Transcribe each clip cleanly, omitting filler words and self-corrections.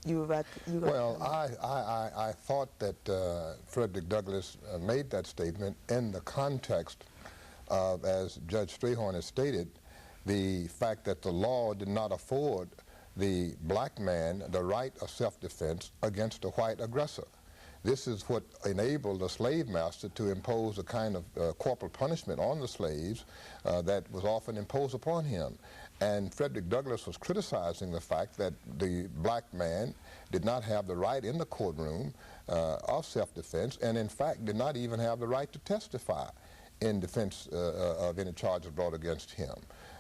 Well, I thought that Frederick Douglass made that statement in the context of, as Judge Strayhorn has stated, the fact that the law did not afford the black man the right of self-defense against a white aggressor. This is what enabled the slave master to impose a kind of corporal punishment on the slaves that was often imposed upon him. And Frederick Douglass was criticizing the fact that the black man did not have the right in the courtroom of self-defense, and in fact did not even have the right to testify in defense of any charges brought against him.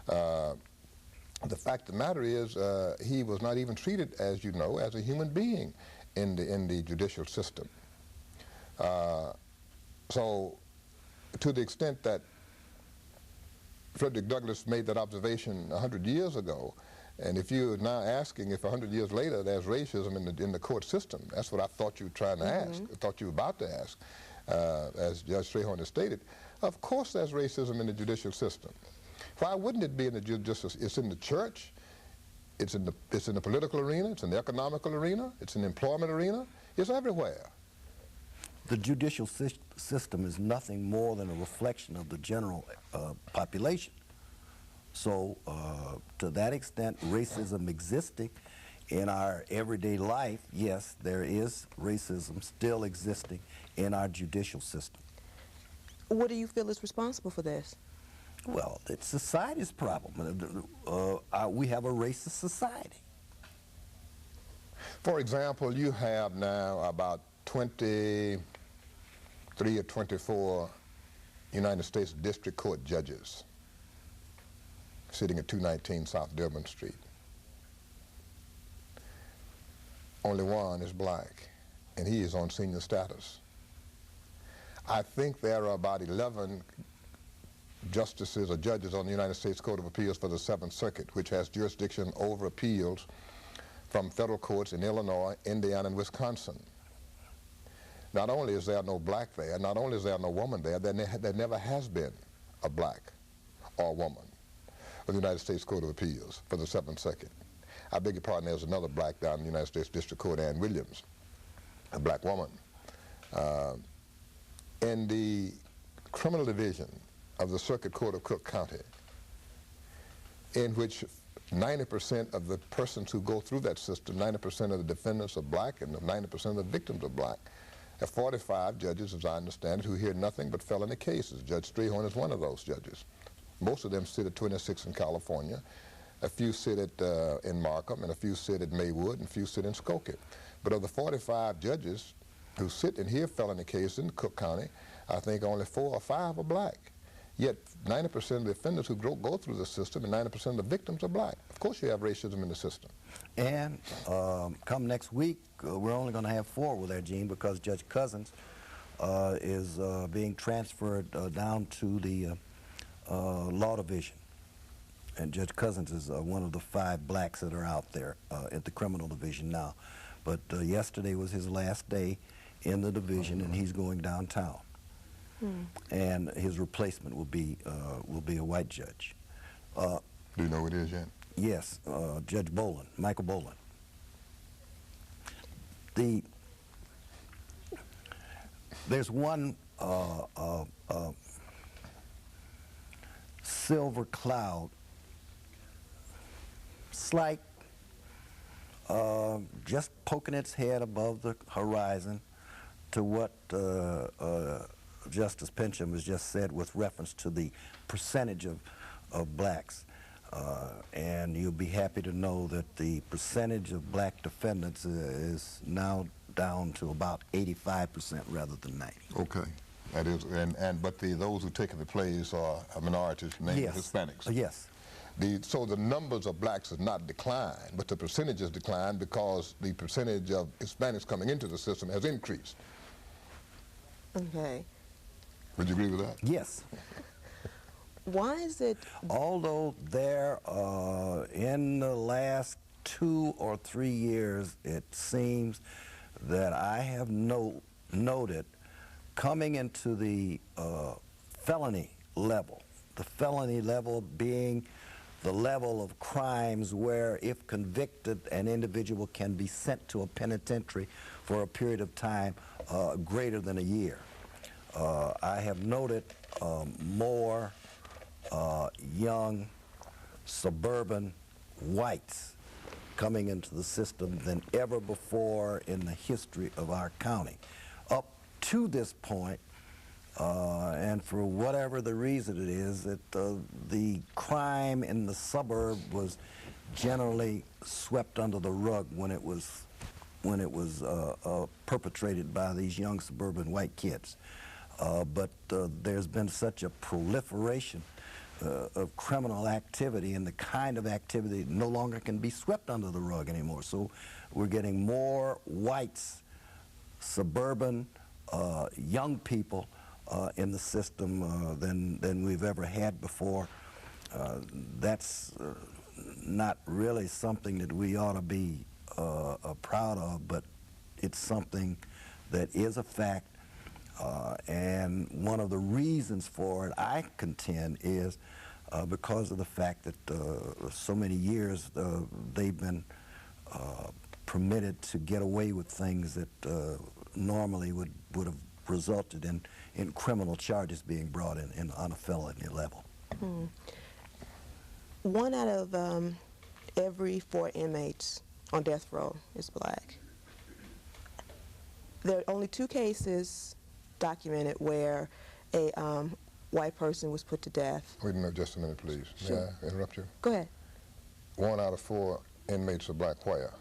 The fact of the matter is he was not even treated, as you know, as a human being in the judicial system. So to the extent that Frederick Douglass made that observation 100 years ago, and if you're now asking if 100 years later there's racism in the court system, that's what I thought you were trying to ask, I thought you were about to ask, as Judge Strayhorn has stated. Of course there's racism in the judicial system. Why wouldn't it be in the judicial? It's in the church, it's in the political arena, it's in the economical arena, it's in the employment arena, it's everywhere. The judicial system is nothing more than a reflection of the general population. So to that extent, racism existing in our everyday life, yes, there is racism still existing in our judicial system. What do you feel is responsible for this? Well, it's society's problem. We have a racist society. For example, you have now about 23 or 24 United States District Court judges sitting at 219 South Durban Street. Only one is black, and he is on senior status. I think there are about 11 justices or judges on the United States Court of Appeals for the Seventh Circuit, which has jurisdiction over appeals from federal courts in Illinois, Indiana, and Wisconsin. Not only is there no black there, not only is there no woman there never has been a black or woman of the United States Court of Appeals for the Seventh Circuit. I beg your pardon, there's another black down in the United States District Court, Ann Williams, a black woman. In the criminal division of the Circuit Court of Cook County, in which 90% of the persons who go through that system, 90% of the defendants are black and 90% of the victims are black. There are 45 judges, as I understand it, who hear nothing but felony cases. Judge Strayhorn is one of those judges. Most of them sit at 26 in California. A few sit at, in Markham, and a few sit at Maywood, and a few sit in Skokie. But of the 45 judges who sit and hear felony cases in Cook County, I think only 4 or 5 are black. Yet 90% of the offenders who go through the system and 90% of the victims are black. Of course you have racism in the system. And come next week, we're only going to have 4 with our Gene, because Judge Cousins is being transferred down to the Law Division. And Judge Cousins is one of the 5 blacks that are out there at the Criminal Division now. But yesterday was his last day in the division, and he's going downtown. And his replacement will be a white judge. Do you know who it is yet? Yes, Judge Boland, Michael Boland. There's one silver cloud, slight, just poking its head above the horizon to what Justice Pincham has just said with reference to the percentage of blacks. And you'll be happy to know that the percentage of black defendants is now down to about 85% rather than 90%. Okay. That is, but those who take the place are minorities, namely Hispanics. Yes. So the numbers of blacks has not declined, but the percentage has declined because the percentage of Hispanics coming into the system has increased. Okay. Would you agree with that? Yes. Why is it? Although there, in the last 2 or 3 years, it seems that I have noted coming into the felony level, the felony level being the level of crimes where, if convicted, an individual can be sent to a penitentiary for a period of time greater than a year. I have noted more young suburban whites coming into the system than ever before in the history of our county. Up to this point, and for whatever the reason it is, that the crime in the suburb was generally swept under the rug when it was perpetrated by these young suburban white kids. But there's been such a proliferation of criminal activity, and the kind of activity no longer can be swept under the rug anymore. So we're getting more whites, suburban, young people in the system than we've ever had before. That's not really something that we ought to be proud of, but it's something that is a fact. And one of the reasons for it, I contend, is because of the fact that so many years they've been permitted to get away with things that normally would have resulted in criminal charges being brought in on a felony level. Hmm. 1 out of every 4 inmates on death row is black. There are only 2 cases documented where a white person was put to death. Wait a minute, just a minute, please. Sure. May I interrupt you? Go ahead. 1 out of 4 inmates are black where?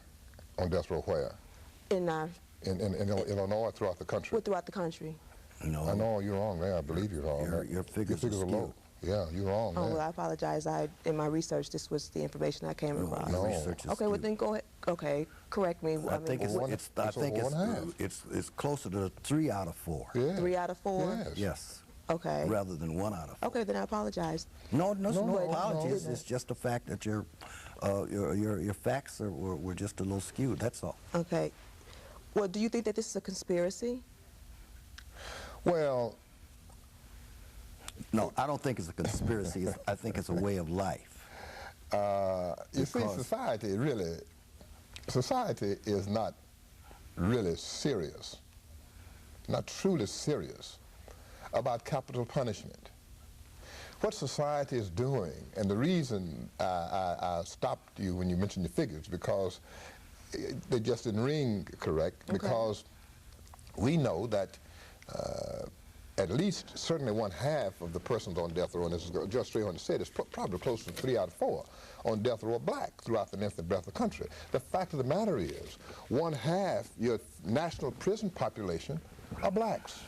On death row where? In Illinois, throughout the country? throughout the country. No. I know you're wrong there. I believe you're wrong. Your figures are low. Yeah, you're wrong Oh, there. well, I apologize. In my research, this was the information I came across. No. Research is Okay, well skewed. then go ahead. Okay, correct me. I think it's closer to 3 out of 4. Yeah. 3 out of 4? Yes. Yes. Okay. Rather than 1 out of 4. Okay, then I apologize. No No, apologies. no. It's just the fact that your facts were just a little skewed. That's all. Okay. Well, do you think that this is a conspiracy? Well, No, I don't think it's a conspiracy. I think it's a way of life. you see, society is not really serious, not truly serious about capital punishment. What society is doing, and the reason I stopped you when you mentioned your figures, because they just didn't ring correct, Okay. because we know that at least certainly 1/2 of the persons on death row, and as Judge Strayhorn said, it's probably close to 3 out of 4 on death row are black throughout the length and breadth of the country. The fact of the matter is, 1/2 your national prison population are blacks.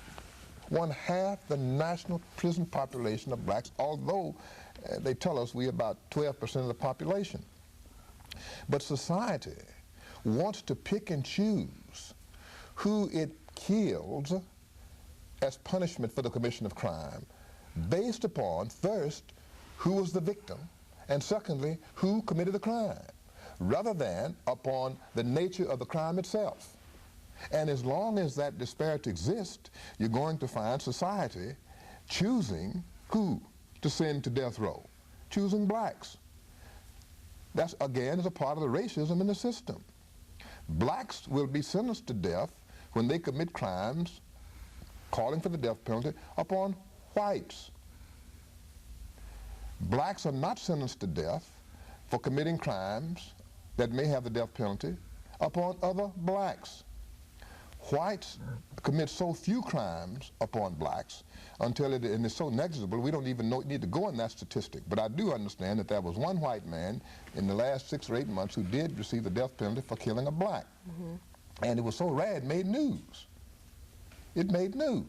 1/2 the national prison population are blacks, although they tell us we're about 12% of the population. But society wants to pick and choose who it kills as punishment for the commission of crime, based upon, first, who was the victim, and secondly, who committed the crime, rather than upon the nature of the crime itself. And as long as that disparity exists, you're going to find society choosing who to send to death row, choosing blacks. That's, again, is a part of the racism in the system. Blacks will be sentenced to death when they commit crimes calling for the death penalty upon whites. Blacks are not sentenced to death for committing crimes that may have the death penalty upon other blacks. Whites commit so few crimes upon blacks until and it's so negligible we don't even need to go in that statistic. But I do understand that there was 1 white man in the last 6 or 8 months who did receive the death penalty for killing a black. And it was so rare it made news. It made news.